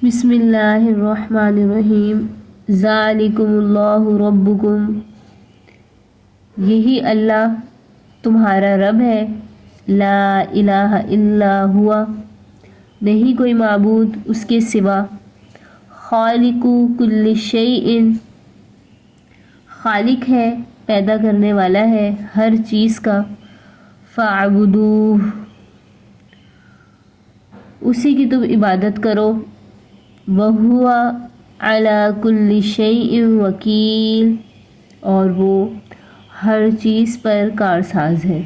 بسم اللہ الرحمن الرحیم ذالکم اللہ ربکم، یہی اللہ تمہارا رب ہے، لا الہ الا ہوا، نہیں کوئی معبود اس کے سوا، خالق کل شیء، خالق ہے پیدا کرنے والا ہے ہر چیز کا، فاعبدوہ، اسی کی تم عبادت کرو، وَهُوَ عَلَى كُلِّ شَيْءٍ وَكِيلٌ، اور وہ ہر چیز پر کارساز ہے۔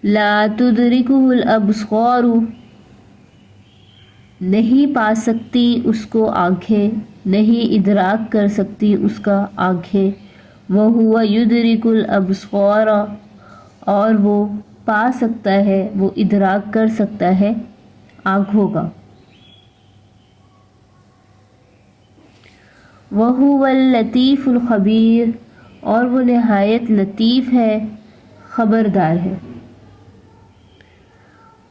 لا تدرکہ الابصار، نہیں پا سکتی اس کو آنکھیں، نہیں ادراک کر سکتی اس کا آنکھیں، وَهُوَ يُدْرِكُ الابصار، اور وہ پا سکتا ہے، وہ ادراک کر سکتا ہے آنکھوں کا۔ وَهُوَ اللطیف الخبیر، اور وہ نہایت لطیف ہے، خبردار ہے۔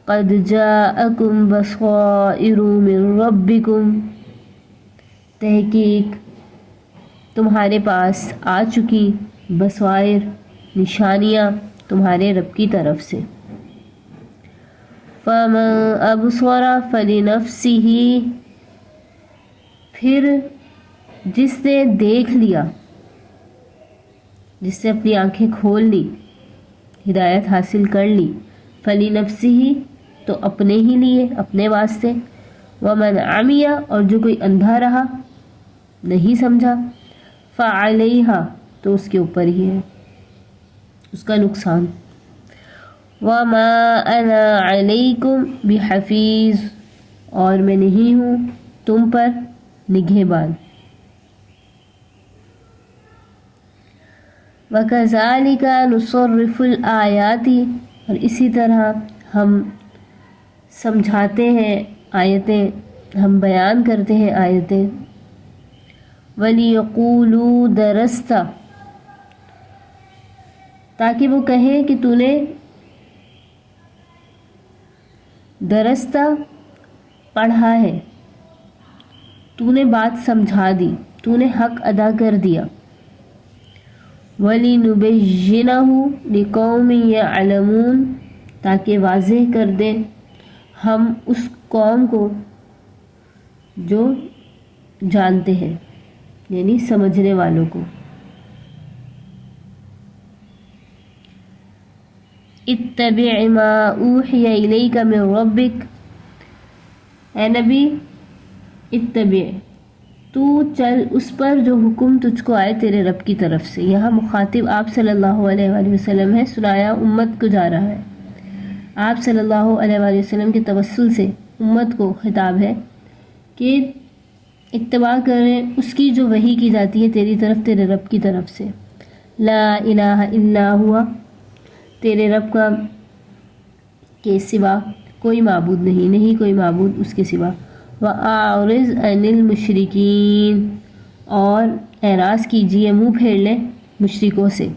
قد جاءکم بصائر من ربکم، تحقیق تمہارے پاس آ چکی بصائر، نشانیاں تمہارے رب کی طرف سے۔ فَمَنْ أَبْصَرَ فَلِنَفْسِهِ، پھر جس نے دیکھ لیا، جس نے اپنی آنکھیں کھول لی، ہدایت حاصل کر لی، فَلِنَفْسِهِ، تو اپنے ہی لیے، اپنے واسطے، وَمَنْ عَمِيَ، اور جو کوئی اندھا رہا، نہیں سمجھا، فَعَلَيْهَا، تو اس کے اوپر ہی ہے اس کا نقصان۔ وَمَا أَنَا عَلَيْكُمْ بِحَفِيظ، اور میں نہیں ہوں تم پر نگہبان۔ وَكَذَلِكَ نُصَرِّفُ الْآيَاتِ، اور اسی طرح ہم سمجھاتے ہیں آیتیں، ہم بیان کرتے ہیں آیتیں۔ وَلِيَقُولُوا دَرَسْتَ، تاکہ وہ کہیں کہ تو نے درستہ پڑھا ہے، تو نے بات سمجھا دی، تو نے حق ادا کر دیا۔ وَلِنُبَيِّنَهُ لِقَوْمٍ يَعْلَمُونَ، تاکہ واضح کر دیں ہم اس قوم کو جو جانتے ہیں، یعنی سمجھنے والوں کو۔ اتبع ما اوحی الیک من ربک، اے نبی اتبع، تو چل اس پر جو حکم تجھ کو آئے تیرے رب کی طرف سے۔ یہاں مخاطب آپ صلی اللہ علیہ وآلہ وسلم ہے، سنایا امت کو جا رہا ہے۔ آپ صلی اللہ علیہ وآلہ وسلم کے توسل سے امت کو خطاب ہے کہ اتباع کریں اس کی جو وحی کی جاتی ہے تیری طرف، تیرے رب کی طرف سے۔ لا الہ الا ہوا، تیرے رب کا کے سوا کوئی معبود نہیں، نہیں کوئی معبود اس کے سوا۔ وَأَعْرِضْ عَنِ الْمُشْرِكِينَ، اور اعراض کیجیے، منہ پھیر لیں مشرکوں سے۔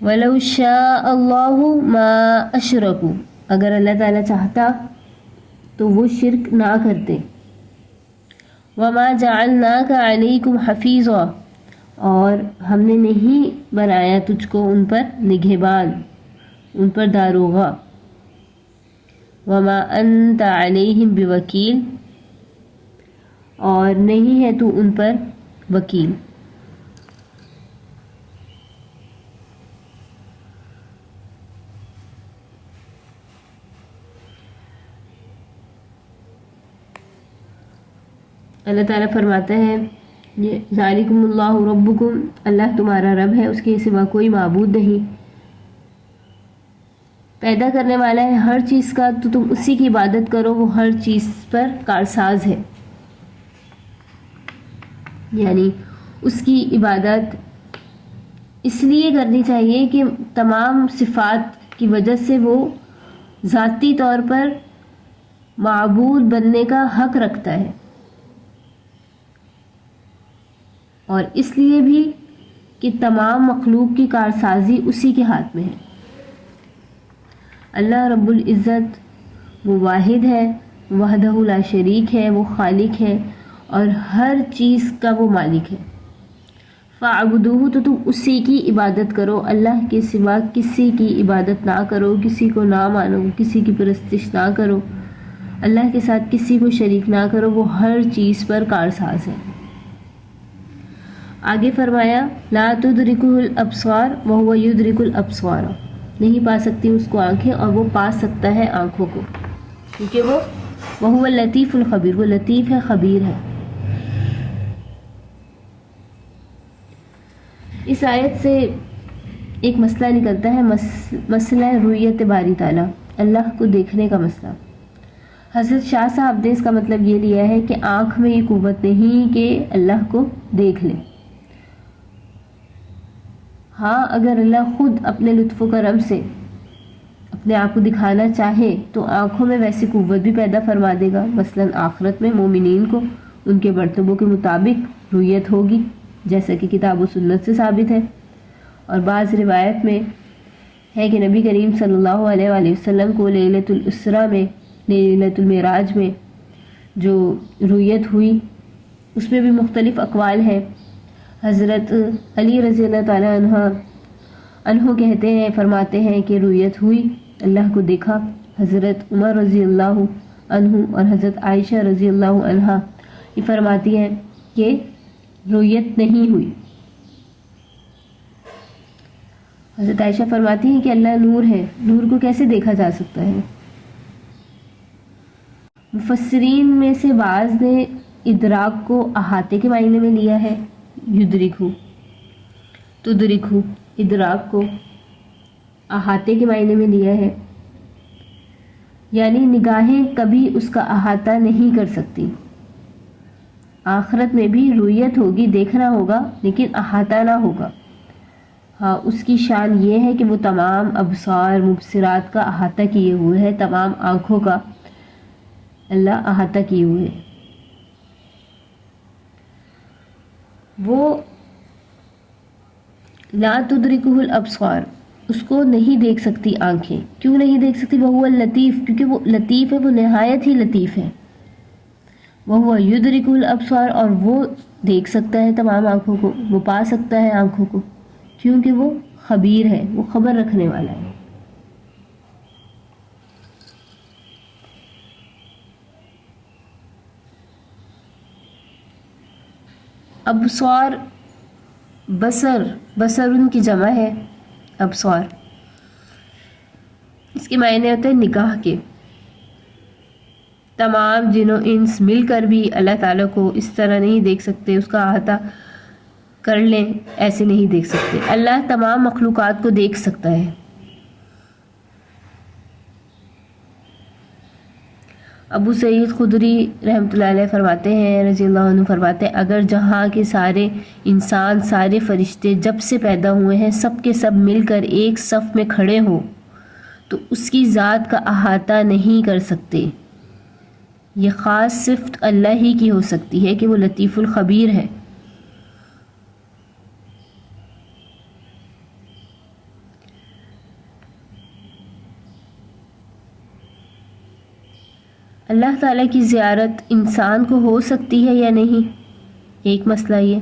وَلَوْ شَاءَ اللَّهُ مَا أَشْرَكُوا، اگر اللہ تعالیٰ چاہتا تو وہ شرک نہ کرتے۔ وَمَا جَعَلْنَاكَ عَلَيْكُمْ حَفِيظًا، اور ہم نے نہیں بنایا تجھ کو ان پر نگہبان، ان پر داروغہ۔ وَمَا أَنْتَ عَلَيْهِمْ بِوَكِيلٍ، اور نہیں ہے تو ان پر وکیل۔ اللہ تعالیٰ فرماتا ہے ذالکم اللہ ربکم، اللہ تمہارا رب ہے، اس کے سوا کوئی معبود نہیں، پیدا کرنے والا ہے ہر چیز کا، تو تم اسی کی عبادت کرو، وہ ہر چیز پر کارساز ہے۔ یعنی اس کی عبادت اس لیے کرنی چاہیے کہ تمام صفات کی وجہ سے وہ ذاتی طور پر معبود بننے کا حق رکھتا ہے، اور اس لیے بھی کہ تمام مخلوق کی کارسازی اسی کے ہاتھ میں ہے۔ اللہ رب العزت وہ واحد ہے، وحدہ لا شریک ہے، وہ خالق ہے اور ہر چیز کا وہ مالک ہے۔ فَاعْبُدُوهُ تو تم اسی کی عبادت کرو، اللہ کے سوا کسی کی عبادت نہ کرو، کسی کو نہ مانو، کسی کی پرستش نہ کرو، اللہ کے ساتھ کسی کو شریک نہ کرو، وہ ہر چیز پر کارساز ہے۔ آگے فرمایا لا تدرکہ الابصار وہو یدرک الابصار، نہیں پا سکتی اس کو آنکھیں اور وہ پا سکتا ہے آنکھوں کو، کیونکہ وہو اللطیف الخبیر، وہ لطیف ہے، خبیر ہے۔ اس آیت سے ایک مسئلہ نکلتا ہے، مسئلہ رؤیت باری تعالیٰ، اللہ کو دیکھنے کا مسئلہ۔ حضرت شاہ صاحب نے اس کا مطلب یہ لیا ہے کہ آنکھ میں یہ قوت نہیں کہ اللہ کو دیکھ لے۔ ہاں اگر اللہ خود اپنے لطف و کرم سے اپنے آپ کو دکھانا چاہے تو آنکھوں میں ویسی قوت بھی پیدا فرما دے گا، مثلا آخرت میں مومنین کو ان کے مرتبوں کے مطابق رؤیت ہوگی، جیسا کہ کتاب و سنت سے ثابت ہے۔ اور بعض روایت میں ہے کہ نبی کریم صلی اللہ علیہ وآلہ وسلم کو لیلۃ الاسراء میں، لیلۃ المعراج میں جو رؤیت ہوئی اس میں بھی مختلف اقوال ہیں۔ حضرت علی رضی اللہ تعالیٰ عنہ کہتے ہیں، فرماتے ہیں کہ رؤیت ہوئی، اللہ کو دیکھا۔ حضرت عمر رضی اللہ عنہ اور حضرت عائشہ رضی اللہ عنہا یہ فرماتی ہیں کہ رؤیت نہیں ہوئی۔ حضرت عائشہ فرماتی ہیں کہ اللہ نور ہے، نور کو کیسے دیکھا جا سکتا ہے؟ مفسرین میں سے بعض نے ادراک کو احاطے کے معنی میں لیا ہے، یدرکو تدرکو، ادراک کو احاطے کے معنی میں لیا ہے، یعنی نگاہیں کبھی اس کا احاطہ نہیں کر سکتی۔ آخرت میں بھی رؤیت ہوگی، دیکھنا ہوگا لیکن احاطہ نہ ہوگا۔ ہاں اس کی شان یہ ہے کہ وہ تمام ابصار مبصرات کا احاطہ کیے ہوئے ہے، تمام آنکھوں کا اللہ احاطہ کیے ہوئے ہے۔ وہ لا تدرکہ الابصار، اس کو نہیں دیکھ سکتی آنکھیں، کیوں نہیں دیکھ سکتی؟ وہو اللطیف، کیونکہ وہ لطیف ہے، وہ نہایت ہی لطیف ہے۔ وہو یدرک الابصار، اور وہ دیکھ سکتا ہے تمام آنکھوں کو، وہ پا سکتا ہے آنکھوں کو، کیونکہ وہ خبیر ہے، وہ خبر رکھنے والا ہے۔ ابصار، بصر ان کی جمع ہے، ابصار اس کے معنی ہوتے ہیں نگاہ کے۔ تمام جن و انس مل کر بھی اللہ تعالیٰ کو اس طرح نہیں دیکھ سکتے، اس کا احاطہ کر لیں ایسے نہیں دیکھ سکتے۔ اللہ تمام مخلوقات کو دیکھ سکتا ہے۔ ابو سعید خدری رحمۃ اللہ علیہ فرماتے ہیں، رضی اللہ عنہ فرماتے ہیں، اگر جہاں کے سارے انسان، سارے فرشتے جب سے پیدا ہوئے ہیں سب کے سب مل کر ایک صف میں کھڑے ہو تو اس کی ذات کا احاطہ نہیں کر سکتے۔ یہ خاص صفت اللہ ہی کی ہو سکتی ہے کہ وہ لطیف الخبیر ہے۔ اللہ تعالیٰ کی زیارت انسان کو ہو سکتی ہے یا نہیں؟ ایک مسئلہ یہ،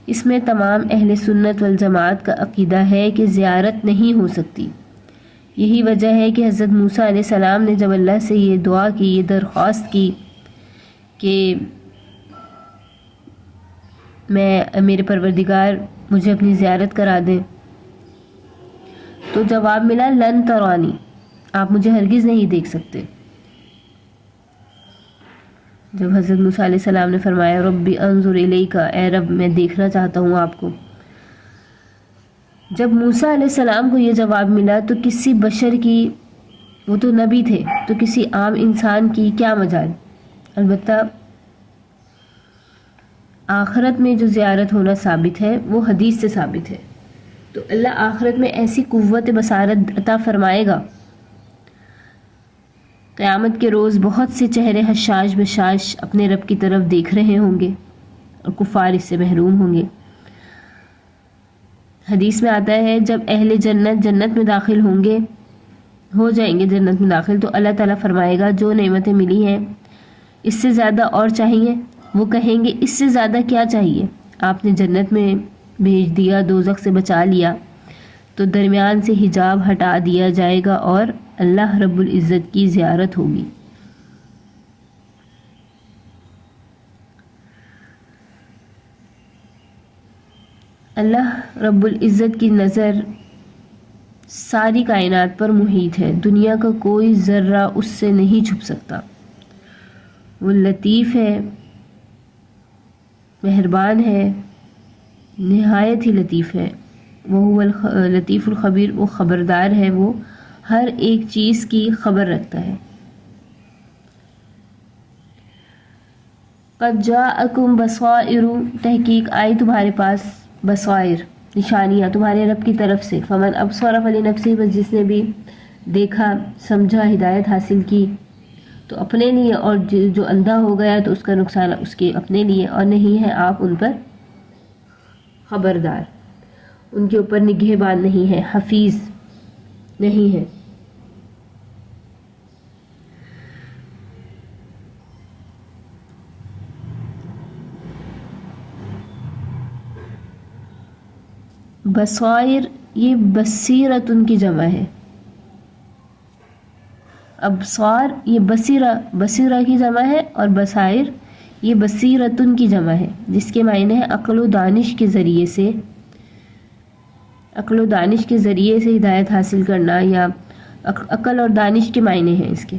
اس میں تمام اہل سنت والجماعت کا عقیدہ ہے کہ زیارت نہیں ہو سکتی۔ یہی وجہ ہے کہ حضرت موسیٰ علیہ السلام نے جب اللہ سے یہ دعا کی، یہ درخواست کی کہ میرے پروردگار مجھے اپنی زیارت کرا دیں، تو جواب ملا لن ترانی، آپ مجھے ہرگز نہیں دیکھ سکتے۔ جب حضرت موسیٰ علیہ السلام نے فرمایا ربی انظر الیک، اے رب میں دیکھنا چاہتا ہوں آپ کو، جب موسیٰ علیہ السلام کو یہ جواب ملا تو کسی بشر کی، وہ تو نبی تھے، تو کسی عام انسان کی کیا مجال؟ البتہ آخرت میں جو زیارت ہونا ثابت ہے وہ حدیث سے ثابت ہے، تو اللہ آخرت میں ایسی قوت بصارت عطا فرمائے گا، قیامت کے روز بہت سے چہرے حشاش بشاش اپنے رب کی طرف دیکھ رہے ہوں گے اور کفار اس سے محروم ہوں گے۔ حدیث میں آتا ہے جب اہل جنت جنت میں داخل ہوں گے ہو جائیں گے جنت میں داخل تو اللہ تعالیٰ فرمائے گا جو نعمتیں ملی ہیں اس سے زیادہ اور چاہیے؟ وہ کہیں گے اس سے زیادہ کیا چاہیے؟ آپ نے جنت میں بھیج دیا، دوزخ سے بچا لیا، تو درمیان سے حجاب ہٹا دیا جائے گا اور اللہ رب العزت کی زیارت ہوگی۔ اللہ رب العزت کی نظر ساری کائنات پر محیط ہے، دنیا کا کوئی ذرہ اس سے نہیں چھپ سکتا۔ وہ لطیف ہے، مہربان ہے، نہایت ہی لطیف ہے، وہ لطیف الخبیر، وہ خبردار ہے، وہ ہر ایک چیز کی خبر رکھتا ہے۔ قد جاءکم بصائر، تحقیق آئی تمہارے پاس بصائر، نشانیاں تمہارے رب کی طرف سے، فمن ابصر فلنفسہ، بس جس نے بھی دیکھا سمجھا ہدایت حاصل کی تو اپنے لیے، اور جو اندھا ہو گیا تو اس کا نقصان اس کے اپنے لیے، اور نہیں ہے آپ ان پر خبردار، ان کے اوپر نگہبان نہیں ہے، حفیظ نہیں ہے۔ بصائر یہ بصیرتن کی جمع ہے، ابصار یہ بصیرہ کی جمع ہے، اور بصائر یہ بصیرتن کی جمع ہے، جس کے معنی ہے عقل و دانش کے ذریعے سے، عقل و دانش کے ذریعے سے ہدایت حاصل کرنا، یا عقل اور دانش کے معنی ہیں اس کے،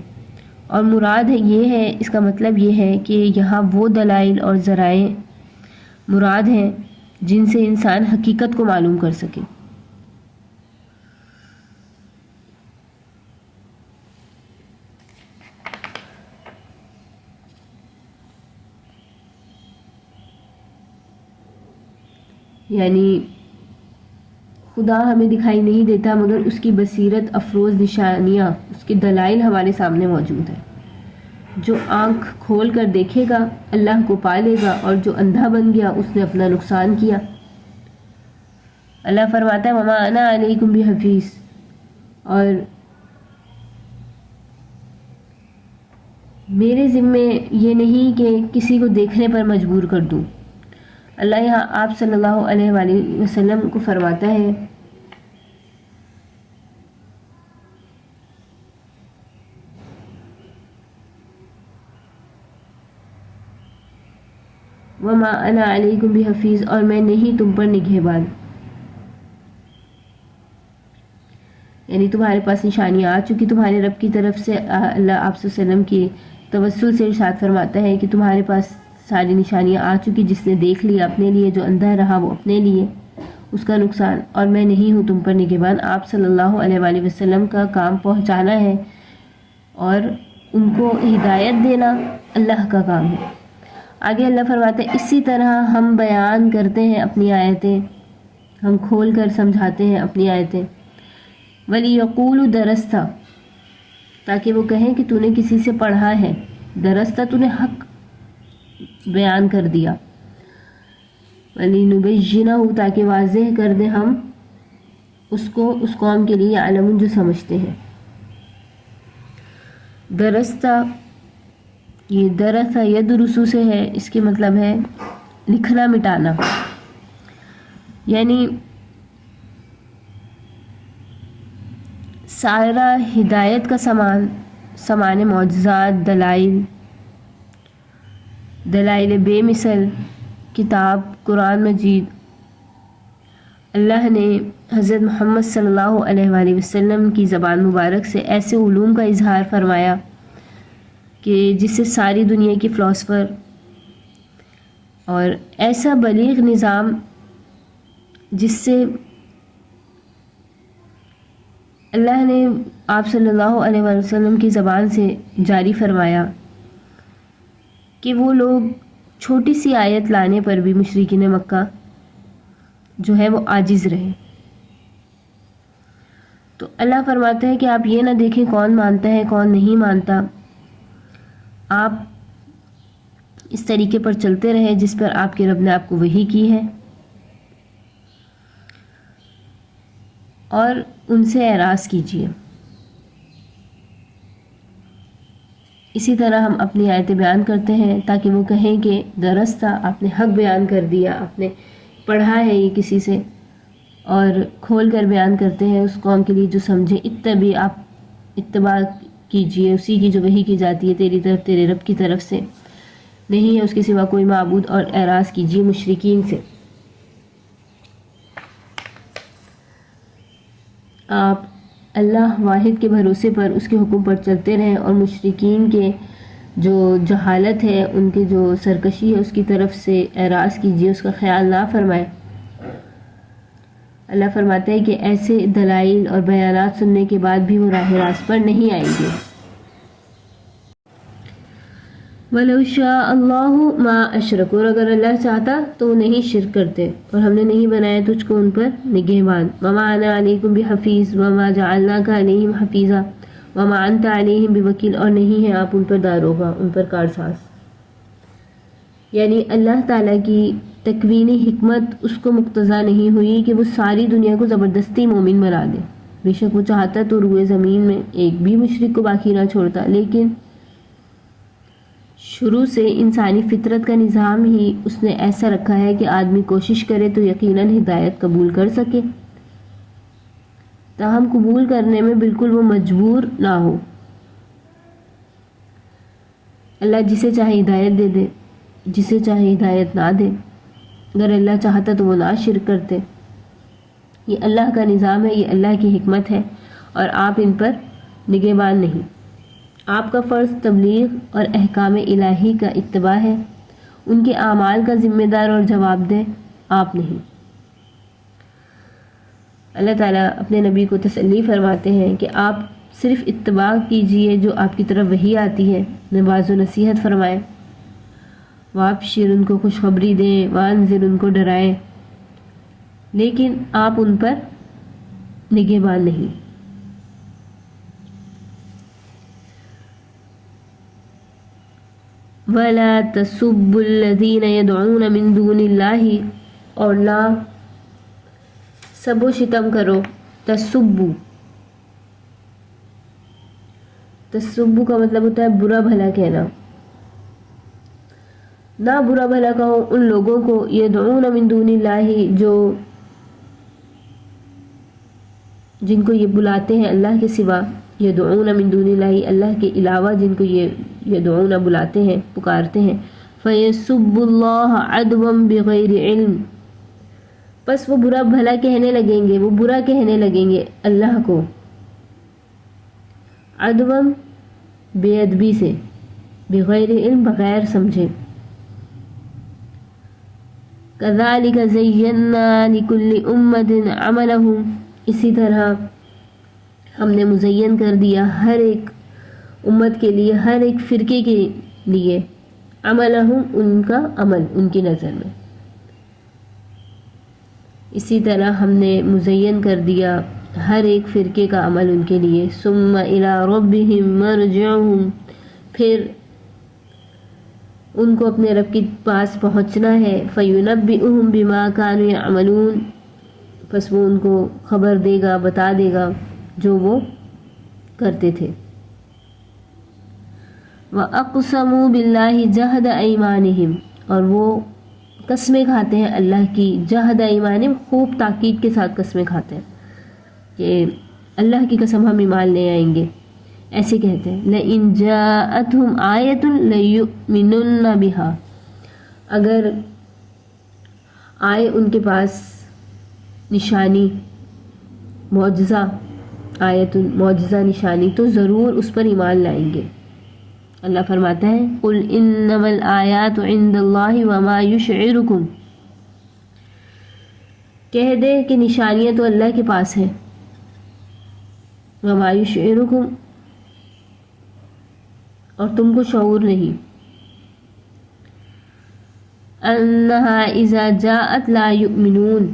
اور مراد ہے یہ ہے، اس کا مطلب یہ ہے کہ یہاں وہ دلائل اور ذرائع مراد ہیں جن سے انسان حقیقت کو معلوم کر سکے۔ یعنی خدا ہمیں دکھائی نہیں دیتا مگر اس کی بصیرت افروز نشانیاں، اس کے دلائل ہمارے سامنے موجود ہیں۔ جو آنکھ کھول کر دیکھے گا اللہ کو پا لے گا، اور جو اندھا بن گیا اس نے اپنا نقصان کیا۔ اللہ فرماتا ہے وما انا علیکم بحفیظ، اور میرے ذمے یہ نہیں کہ کسی کو دیکھنے پر مجبور کر دوں۔ اللہ یہاں آپ صلی اللہ علیہ وآلہ وسلم کو فرماتا ہے وما انا علیکم بحفیظ، اور میں نہیں تم پر نگہبان، یعنی تمہارے پاس نشانیاں آ چکی تمہارے رب کی طرف سے۔ اللہ آپ صلی اللہ علیہ وسلم کی توسل سے ارشاد فرماتا ہے کہ تمہارے پاس ساری نشانیاں آ چکی، جس نے دیکھ لیا اپنے لیے، جو اندھا رہا وہ اپنے لیے، اس کا نقصان، اور میں نہیں ہوں تم پر نگہبان۔ آپ صلی اللہ علیہ وآلہ وسلم کا کام پہنچانا ہے اور ان کو ہدایت دینا اللہ کا کام ہے۔ آگے اللہ فرماتے ہیں اسی طرح ہم بیان کرتے ہیں اپنی آیتیں، ہم کھول کر سمجھاتے ہیں اپنی آیتیں۔ وَلِيَقُولُوا دَرَسْتَ، تاکہ وہ کہیں کہ تو نے کسی سے پڑھا ہے، درستہ تو نے حق بیان کر دیا، وَلِنُبَيِّنَهُ، تاکہ واضح کر دیں ہم اس کو اس قوم کے لیے، یعلمون جو سمجھتے ہیں۔ درستہ یہ درس یدرسو سے ہے، اس کے مطلب ہے لکھنا مٹانا، یعنی سارا ہدایت کا سامان معجزات، دلائل بے مثل کتاب قرآن مجید، اللہ نے حضرت محمد صلی اللہ علیہ وآلہ وسلم کی زبان مبارک سے ایسے علوم کا اظہار فرمایا کہ جس سے ساری دنیا کی فلاسفر، اور ایسا بلیغ نظام جس سے اللہ نے آپ صلی اللہ علیہ وآلہ وسلم کی زبان سے جاری فرمایا کہ وہ لوگ چھوٹی سی آیت لانے پر بھی مشرکین مکہ جو ہے وہ عاجز رہے۔ تو اللہ فرماتا ہے کہ آپ یہ نہ دیکھیں کون مانتا ہے کون نہیں مانتا، آپ اس طریقے پر چلتے رہے جس پر آپ کے رب نے آپ کو وحی کی ہے، اور ان سے اعراض کیجیے۔ اسی طرح ہم اپنی آیتیں بیان کرتے ہیں تاکہ وہ کہیں کہ درست تھا، آپ نے حق بیان کر دیا، آپ نے پڑھا ہے یہ کسی سے، اور کھول کر بیان کرتے ہیں اس قوم کے لیے جو سمجھے۔ اتبع، آپ اتباع کیجئے اسی کی جو وحی کی جاتی ہے تیری طرف، تیرے رب کی طرف سے، نہیں ہے اس کے سوا کوئی معبود، اور اعراض کیجئے مشرکین سے۔ آپ اللہ واحد کے بھروسے پر، اس کے حکم پر چلتے رہیں، اور مشرکین کے جو جہالت ہے، ان کی جو سرکشی ہے، اس کی طرف سے اعراض کیجئے، اس کا خیال نہ فرمائے۔ اللہ فرماتا ہے کہ ایسے دلائل اور بیانات سننے کے بعد بھی وہ راہ راست پر نہیں آئیں گے۔ وَلَوْ شَاءَ اللَّهُ مَا أَشْرَكُوا، اور اگر اللہ چاہتا تو وہ نہیں شرک کرتے، اور ہم نے نہیں بنایا تجھ کو ان پر نگہبان۔ وَمَا أَنَا عَلَيْكُمْ بِحَفِيظٍ وَمَا جَعَلْنَاكَ عَلَيْهِمْ حَفِيظًا وَمَا أَنْتَ عَلَيْهِمْ بِوَكِيلٍ، اور نہیں ہے آپ ان پر داروغہ، ان پر کارساز۔ یعنی اللہ تعالیٰ کی تکوینی حکمت اس کو مقتضا نہیں ہوئی کہ وہ ساری دنیا کو زبردستی مومن بنا دے۔ بے شک وہ چاہتا تو روئے زمین میں ایک بھی مشرک کو باقی نہ چھوڑتا، لیکن شروع سے انسانی فطرت کا نظام ہی اس نے ایسا رکھا ہے کہ آدمی کوشش کرے تو یقیناً ہدایت قبول کر سکے، تاہم قبول کرنے میں بالکل وہ مجبور نہ ہو۔ اللہ جسے چاہے ہدایت دے دے، جسے چاہے ہدایت نہ دے۔ اگر اللہ چاہتا تو وہ نہ شرک کرتے۔ یہ اللہ کا نظام ہے، یہ اللہ کی حکمت ہے، اور آپ ان پر نگہبان نہیں۔ آپ کا فرض تبلیغ اور احکام الہی کا اتباع ہے، ان کے اعمال کا ذمہ دار اور جواب دہ آپ نہیں۔ اللہ تعالیٰ اپنے نبی کو تسلی فرماتے ہیں کہ آپ صرف اتباع کیجئے جو آپ کی طرف وحی آتی ہے، نواز و نصیحت فرمائیں، وابشر، ان کو خوشخبری دیں، وانذر، ان کو ڈرائیں، لیکن آپ ان پر نگہبان نہیں۔ وَلَا تَسُبُّوا الَّذِينَ يَدْعُونَ مِن دُونِ اللَّهِ، اور نہ سب و شتم کرو۔ تسبو، تسبو کا مطلب ہوتا ہے برا بھلا کہنا۔ نہ برا بھلا کہو ان لوگوں کو، یدعون من دون اللہ، جو جن کو یہ بلاتے ہیں اللہ کے سوا، یدعون من دون اللہ، اللہ کے علاوہ جن کو یہ یدعون بلاتے ہیں، پکارتے ہیں۔ فَيَسُبُّ اللَّهَ عَدْوًا بِغَيْرِ عِلْمٍ، پس وہ برا بھلا کہنے لگیں گے، وہ برا کہنے لگیں گے اللہ کو، عدوًا بے ادبی سے، بغیر علم بغیر سمجھے۔ كَذَلِكَ زَيَّنَّا لِكُلِّ أُمَّةٍ عَمَلَهُمْ، اسی طرح ہم نے مزین کر دیا ہر ایک امت کے لیے، ہر ایک فرقے کے لیے، عملہم، ان کا عمل ان کی نظر میں۔ اسی طرح ہم نے مزین کر دیا ہر ایک فرقے کا عمل ان کے لیے۔ ثم الی ربہم مرجعہم، پھر ان کو اپنے رب کے پاس پہنچنا ہے۔ فینبئہم بما کانوا یعملون، پس وہ ان کو خبر دے گا، بتا دے گا جو وہ کرتے تھے۔ وَأَقْسَمُوا بِاللَّهِ جَهْدَ أَيْمَانِهِمْ، اور وہ قسمیں کھاتے ہیں اللہ کی، جہد ایمانہم، خوب تاکید کے ساتھ قسمیں کھاتے ہیں کہ اللہ کی قسم ہم ایمان لے آئیں گے، ایسے کہتے ہیں۔ لَإِن جَاءَتْهُمْ آیَةٌ لَيُؤْمِنُنَّ بِهَا، اگر آئے ان کے پاس نشانی، معجزہ، آیت، معجزہ، نشانی، تو ضرور اس پر ایمان لائیں گے۔ اللہ فرماتا ہے قُلْ إِنَّمَا الْآيَاتُ عِندَ اللَّهِ وَمَا يُشْعِرُكُمْ، کہہ دے کہ نشانیاں تو اللہ کے پاس ہیں، وَمَا يُشْعِرُكُمْ، اور تم کو شعور نہیں، أَنَّهَا إِذَا جَاءَتْ لَا يُؤْمِنُونَ،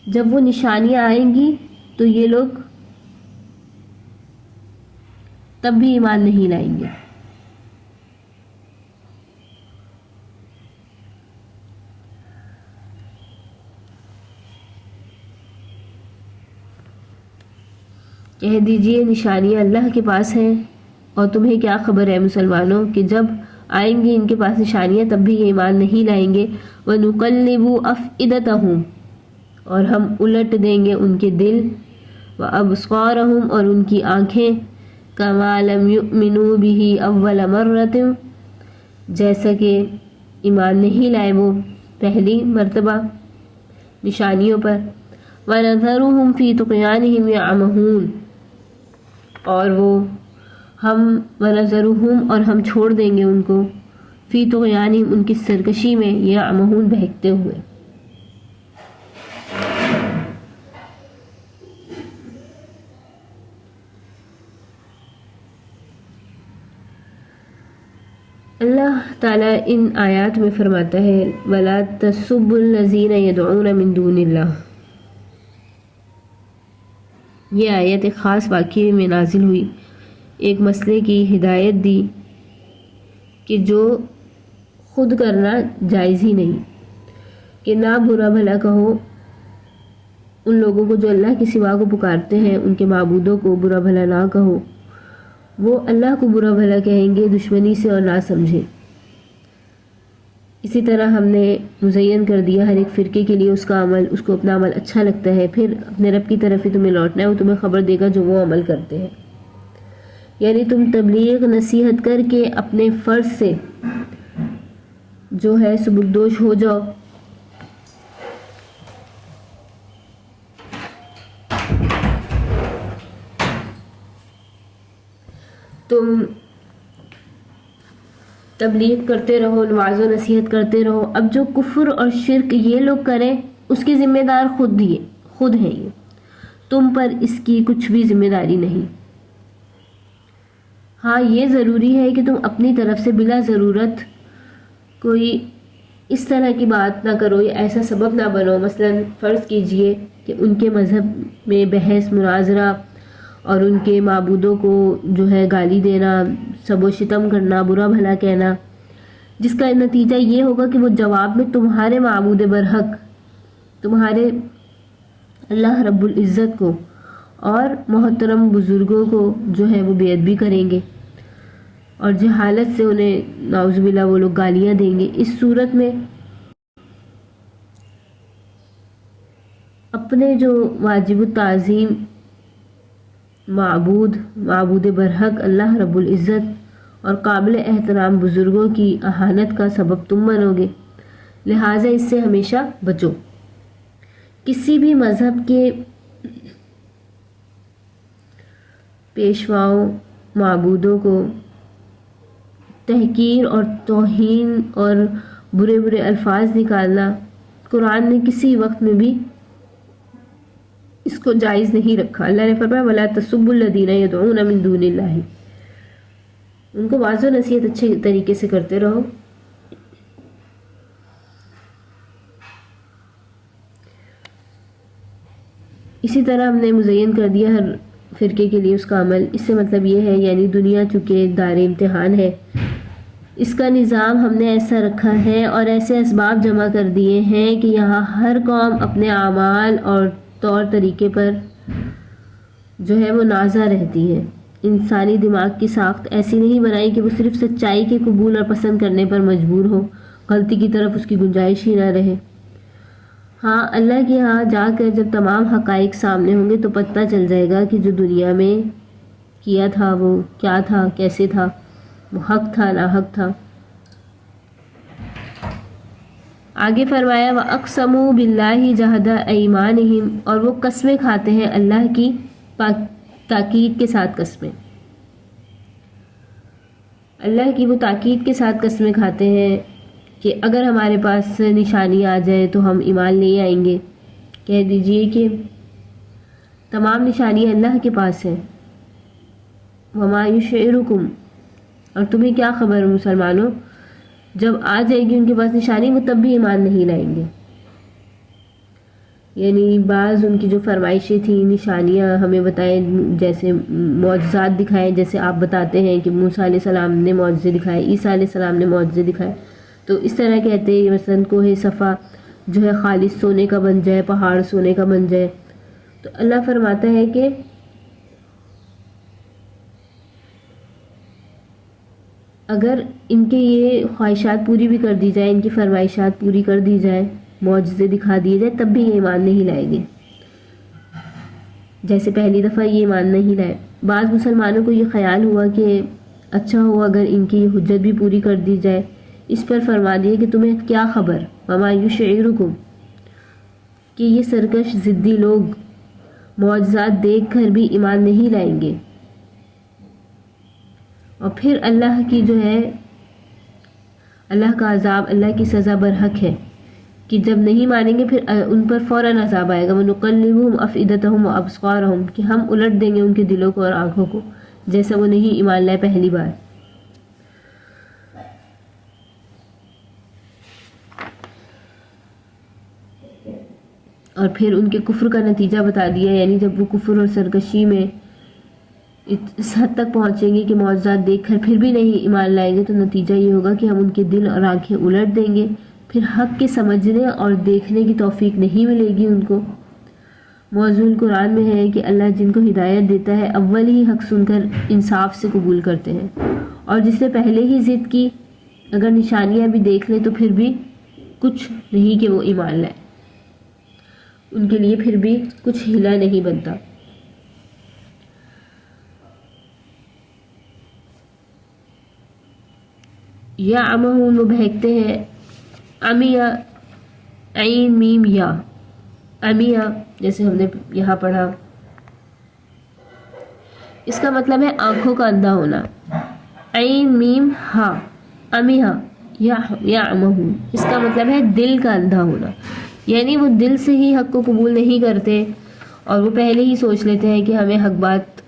جب وہ نشانیاں آئیں گی تو یہ لوگ تب بھی ایمان نہیں لائیں گے۔ کہہ دیجئے نشانیاں اللہ کے پاس ہیں، اور تمہیں کیا خبر ہے مسلمانوں کہ جب آئیں گی ان کے پاس نشانیاں تب بھی یہ ایمان نہیں لائیں گے. وَنُقَلِّبُ أَفْئِدَتَهُمْ اور ہم الٹ دیں گے ان کے دل. وَأَبْصَارَهُمْ اور ان کی آنکھیں. كَمَا لَمْ يُؤْمِنُوا بِهِ أَوَّلَ مَرَّةٍ جیسا کہ ایمان نہیں لائے وہ پہلی مرتبہ نشانیوں پر. وَنَذَرُهُمْ فِي طُغْيَانِهِمْ يَعْمَهُونَ اور وہ ہم وَنَذَرُهُمْ اور ہم چھوڑ دیں گے ان کو فی طغیانہم ان کی سرکشی میں یعمہون بہکتے ہوئے. اللہ تعالیٰ ان آیات میں فرماتا ہے وَلَا تَسُبُّوا الَّذِينَ يَدْعُونَ مِن دُونِ اللَّهِ. یہ آیت ایک خاص واقعے میں نازل ہوئی، ایک مسئلے کی ہدایت دی کہ جو خود کرنا جائز ہی نہیں، کہ نہ برا بھلا کہو ان لوگوں کو جو اللہ کے سوا کو پکارتے ہیں، ان کے معبودوں کو برا بھلا نہ کہو، وہ اللہ کو برا بھلا کہیں گے دشمنی سے اور نہ سمجھے. اسی طرح ہم نے مزین کر دیا ہر ایک فرقے کے لیے اس کا عمل، اس کو اپنا عمل اچھا لگتا ہے، پھر اپنے رب کی طرف ہی تمہیں لوٹنا ہے، وہ تمہیں خبر دے گا جو وہ عمل کرتے ہیں. یعنی تم تبلیغ نصیحت کر کے اپنے فرض سے جو ہے سبکدوش ہو جاؤ. تم تبلیغ کرتے رہو، نواز و نصیحت کرتے رہو. اب جو کفر اور شرک یہ لوگ کریں اس کے ذمہ دار خود ہیں، یہ تم پر اس کی کچھ بھی ذمہ داری نہیں. ہاں یہ ضروری ہے کہ تم اپنی طرف سے بلا ضرورت کوئی اس طرح کی بات نہ کرو یا ایسا سبب نہ بنو. مثلا فرض کیجئے کہ ان کے مذہب میں بحث مناظرہ اور ان کے معبودوں کو جو ہے گالی دینا، سب و شتم کرنا، برا بھلا کہنا، جس کا نتیجہ یہ ہوگا کہ وہ جواب میں تمہارے معبود برحق، تمہارے اللہ رب العزت کو اور محترم بزرگوں کو جو ہے وہ بے ادبی کریں گے اور جہالت سے انہیں نعوذ باللہ وہ لوگ گالیاں دیں گے. اس صورت میں اپنے جو واجب التعظیم معبود برحق اللہ رب العزت اور قابل احترام بزرگوں کی اہانت کا سبب تم بنو گے. لہٰذا اس سے ہمیشہ بچو. کسی بھی مذہب کے پیشواؤں معبودوں کو تحقیر اور توہین اور برے برے الفاظ نکالنا قرآن نے کسی وقت میں بھی اس کو جائز نہیں رکھا. اللہ نے فرمایا وَلَا تَسُبُّوا الَّذِينَ يَدْعُونَ مِن دُونِ اللَّهِ. ان کو واضح و نصیحت اچھے طریقے سے کرتے رہو. اسی طرح ہم نے مزین کر دیا ہر فرقے کے لیے اس کا عمل. اس سے مطلب یہ ہے یعنی دنیا چونکہ دار امتحان ہے، اس کا نظام ہم نے ایسا رکھا ہے اور ایسے اسباب جمع کر دیے ہیں کہ یہاں ہر قوم اپنے اعمال اور طور طریقے پر جو ہے وہ نازا رہتی ہے. انسانی دماغ کی ساخت ایسی نہیں بنائی کہ وہ صرف سچائی کے قبول اور پسند کرنے پر مجبور ہو، غلطی کی طرف اس کی گنجائش ہی نہ رہے. ہاں اللہ کے ہاں جا کر جب تمام حقائق سامنے ہوں گے تو پتہ چل جائے گا کہ جو دنیا میں کیا تھا وہ کیا تھا، کیسے تھا، وہ حق تھا نا حق تھا. آگے فرمایا وَأَقْسَمُوا بِاللَّهِ جَهْدَ أَيْمَانِهِمْ اور وہ قسمیں کھاتے ہیں اللہ کی تاکید کے ساتھ قسمیں. اللہ کی وہ تاکید کے ساتھ قسمیں کھاتے ہیں کہ اگر ہمارے پاس نشانی آ جائے تو ہم ایمان لے آئیں گے. کہہ دیجئے کہ تمام نشانیاں اللہ کے پاس ہیں. وَمَا يُشْعِرُكُمْ اور تمہیں کیا خبر مسلمانوں، جب آ جائے گی ان کے پاس نشانی وہ تب بھی ایمان نہیں لائیں گے. یعنی بعض ان کی جو فرمائشیں تھیں نشانیاں ہمیں بتائیں، جیسے معجزات دکھائیں، جیسے آپ بتاتے ہیں کہ موسیٰ علیہ السلام نے معجزے دکھائے، عیسیٰ علیہ السلام نے معجزے دکھائے، تو اس طرح کہتے ہیں مثلا کوہ صفا جو ہے خالص سونے کا بن جائے، پہاڑ سونے کا بن جائے. تو اللہ فرماتا ہے کہ اگر ان کے یہ خواہشات پوری بھی کر دی جائے، ان کی فرمائشات پوری کر دی جائے، معجزے دکھا دیے جائے، تب بھی یہ ایمان نہیں لائے گے، جیسے پہلی دفعہ یہ ایمان نہیں لائے۔ بعض مسلمانوں کو یہ خیال ہوا کہ اچھا ہوا اگر ان کی یہ حجت بھی پوری کر دی جائے۔ اس پر فرما دیا کہ تمہیں کیا خبر، وما یشعرکم، کہ یہ سرکش ضدی لوگ معجزات دیکھ کر بھی ایمان نہیں لائیں گے۔ اور پھر اللہ کی جو ہے، اللہ کا عذاب، اللہ کی سزا برحق ہے کہ جب نہیں مانیں گے پھر ان پر فوراً عذاب آئے گا۔ وَنُقَلِّبُهُمْ أَفْئِدَتَهُمْ وَأَبْصَارَهُمْ، کہ ہم الٹ دیں گے ان کے دلوں کو اور آنکھوں کو، جیسا وہ نہیں ایمان لائے پہلی بار۔ اور پھر ان کے کفر کا نتیجہ بتا دیا، یعنی جب وہ کفر اور سرکشی میں اس حد تک پہنچیں گے کہ معجزات دیکھ کر پھر بھی نہیں ایمان لائیں گے، تو نتیجہ یہ ہوگا کہ ہم ان کے دل اور آنکھیں الٹ دیں گے، پھر حق کے سمجھنے اور دیکھنے کی توفیق نہیں ملے گی ان کو۔ موضوع قرآن میں ہے کہ اللہ جن کو ہدایت دیتا ہے اول ہی حق سن کر انصاف سے قبول کرتے ہیں، اور جس نے پہلے ہی ضد کی اگر نشانیاں بھی دیکھ لیں تو پھر بھی کچھ نہیں کہ وہ ایمان لائے، ان کے لیے پھر بھی کچھ ہلا نہیں بنتا۔ یا عمہون، وہ بہکتے ہیں، عمیہ، عین میم یا، عمیہ جیسے ہم نے یہاں پڑھا، اس کا مطلب ہے آنکھوں کا اندھا ہونا، عین میم ہا، عمیہ یا عمہون، اس کا مطلب ہے دل کا اندھا ہونا، یعنی وہ دل سے ہی حق کو قبول نہیں کرتے اور وہ پہلے ہی سوچ لیتے ہیں کہ ہمیں حق بات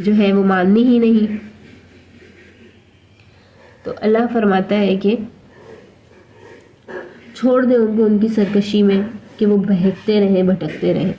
جو ہے وہ ماننی ہی نہیں۔ تو اللہ فرماتا ہے کہ چھوڑ دیں ان کو ان کی سرکشی میں، کہ وہ بہکتے رہیں، بھٹکتے رہیں۔